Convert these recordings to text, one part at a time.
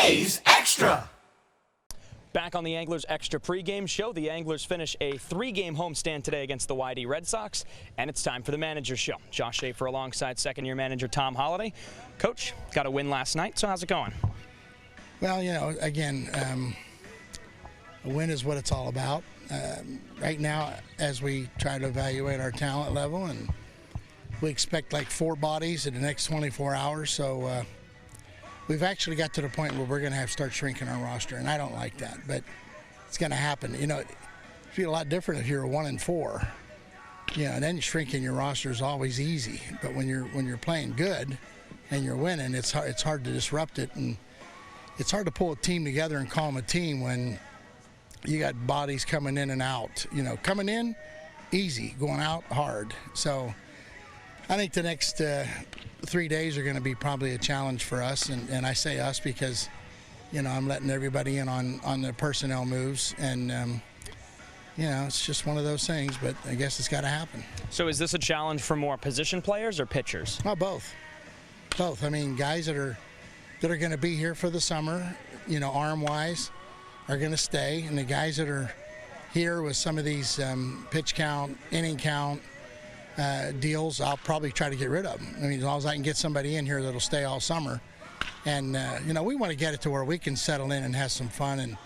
A's Extra. Back on the Anglers Extra pregame show, the Anglers finish a 3-game homestand today against the Y-D Red Sox, and it's time for the manager's show. Josh Schaefer alongside second-year manager Tom Holliday. Coach, got a win last night, so how's it going? Well, you know, again, a win is what it's all about. Right now, as we try to evaluate our talent level, and we expect like 4 bodies in the next 24 hours, so we've actually got to the point where we're going to have to start shrinking our roster, and I don't like that, but it's going to happen. You know, it'd be a lot different if you're 1-4. You know, and then shrinking your roster is always easy, but when you're playing good and you're winning, it's hard to disrupt it, and it's hard to pull a team together and call them a team when you got bodies coming in and out. You know, coming in, easy. Going out, hard. So I think the next 3 days are going to be probably a challenge for us. And I say us because, you know, I'm letting everybody in on the personnel moves. And, you know, it's just one of those things. But I guess it's got to happen. So is this a challenge for more position players or pitchers? Well, both. Both. I mean, guys that are going to be here for the summer, you know, arm-wise, are going to stay, and the guys that are here with some of these pitch count, inning count deals, I'll probably try to get rid of them. I mean, as long as I can get somebody in here that'll stay all summer. And, you know, we want to get it to where we can settle in and have some fun and,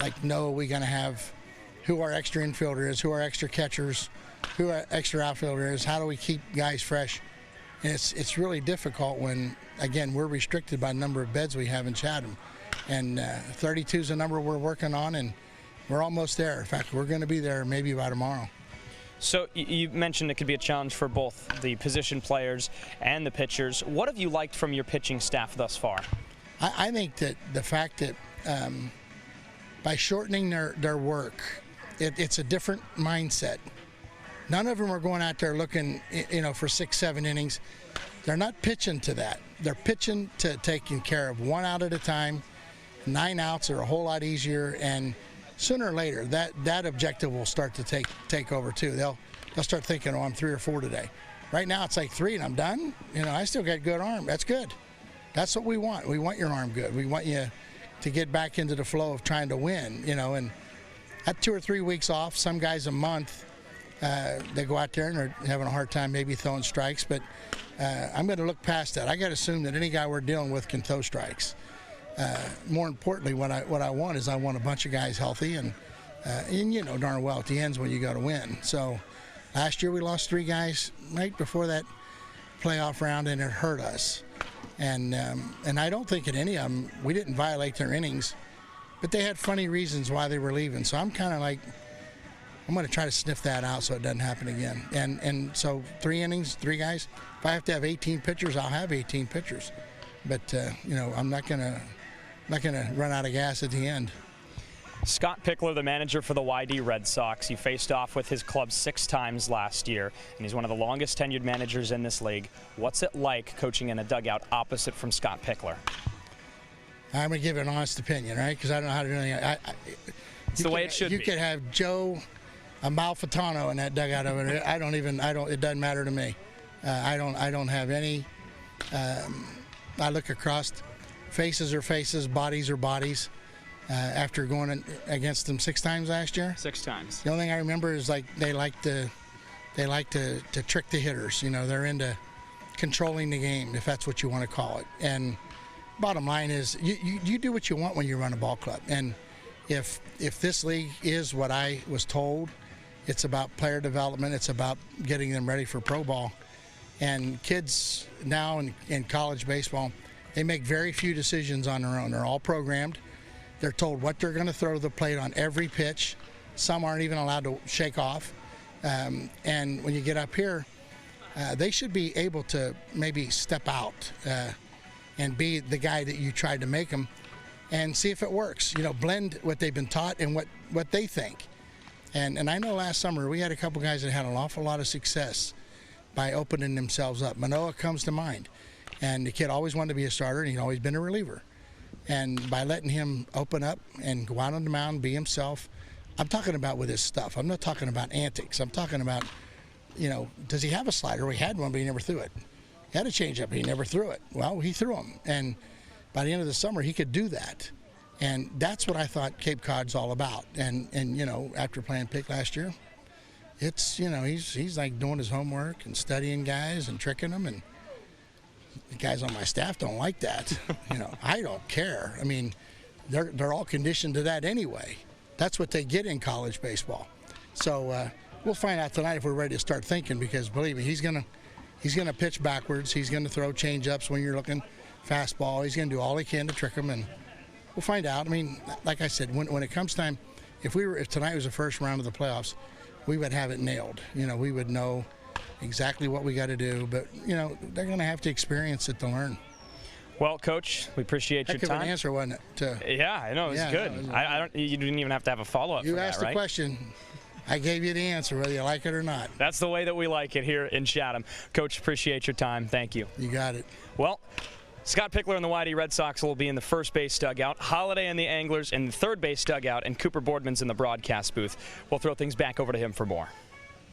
like, know we're going to have who our extra infielder is, who our extra catchers, who our extra outfielder is, how do we keep guys fresh. And it's really difficult when, again, we're restricted by the number of beds we have in Chatham. And 32 is a number we're working on, and we're almost there. In fact, we're going to be there maybe by tomorrow. So you mentioned it could be a challenge for both the position players and the pitchers. What have you liked from your pitching staff thus far? I think that the fact that by shortening their work, it's a different mindset. None of them are going out there looking, you know, for 6-7 innings. They're not pitching to that. They're pitching to taking care of 1 out at a time. 9 outs are a whole lot easier, and sooner or later that objective will start to take over too. They'll start thinking, oh, I'm 3 or 4 today. Right now it's like 3 and I'm done. You know, I still got good arm. That's good. That's what we want. We want your arm good. We want you to get back into the flow of trying to win. You know, and at 2 or 3 weeks off, some guys a month, they go out there and they're having a hard time maybe throwing strikes. But I'm going to look past that. I got to assume that any guy we're dealing with can throw strikes. More importantly, what I want is I want a bunch of guys healthy, and you know darn well at the end's when you got to win. So last year we lost 3 guys right before that playoff round, and it hurt us. And I don't think at any of them we didn't violate their innings, but they had funny reasons why they were leaving. So I'm kind of like, I'm going to try to sniff that out so it doesn't happen again. And so 3 innings, 3 guys. If I have to have 18 pitchers, I'll have 18 pitchers. But you know, I'm not gonna run out of gas at the end. Scott Pickler, the manager for the Y-D Red Sox, he faced off with his club 6 times last year, and he's one of the longest tenured managers in this league. What's it like coaching in a dugout opposite from Scott Pickler? I'm gonna give an honest opinion, right? Because I don't know how to do anything. It's the way it should be. You could have Joe Amalfitano in that dugout over there. It doesn't matter to me. I don't have any. I look across, faces are faces, bodies are bodies. After going against them 6 times last year. 6 times. The only thing I remember is like they like to trick the hitters. You know, they're into controlling the game, if that's what you want to call it. And bottom line is, you do what you want when you run a ball club. And if this league is what I was told, it's about player development. It's about getting them ready for pro ball. And kids now in college baseball, they make very few decisions on their own. They're all programmed. They're told what they're going to throw to the plate on every pitch. Some aren't even allowed to shake off. And when you get up here, they should be able to maybe step out and be the guy that you tried to make them and see if it works. You know, blend what they've been taught and what they think. And I know last summer we had a couple guys that had an awful lot of success by opening themselves up. Manoah comes to mind. And the kid always wanted to be a starter, and he'd always been a reliever. And by letting him open up and go out on the mound, be himself, I'm talking about with his stuff. I'm not talking about antics. I'm talking about, you know, does he have a slider? We had one, but he never threw it. He had a changeup, but he never threw it. Well, he threw them. And by the end of the summer, he could do that. And that's what I thought Cape Cod's all about. And you know, after playing Pick last year, it's, you know, he's like doing his homework and studying guys and tricking them. And the guys on my staff don't like that. You know, I don't care. I mean, they're all conditioned to that anyway. That's what they get in college baseball. So we'll find out tonight if we're ready to start thinking, because believe me, he's gonna pitch backwards. He's gonna throw change-ups when you're looking fastball. He's gonna do all he can to trick them, and we'll find out. I mean, like I said, when it comes time, if tonight was the first round of the playoffs, we would have it nailed. You know, we would know exactly what we got to do. But you know, they're gonna have to experience it to learn. Well, Coach, we appreciate your time. Heck of an answer, wasn't it? Yeah, I know, it was good. No, you didn't even have to have a follow-up. You asked the question. I gave you the answer, whether you like it or not. That's the way that we like it here in Chatham. Coach, appreciate your time. Thank you. You got it. Well, Scott Pickler and the Y-D Red Sox will be in the first base dugout, Holliday and the Anglers in the third base dugout, and Cooper Boardman's in the broadcast booth. We'll throw things back over to him for more.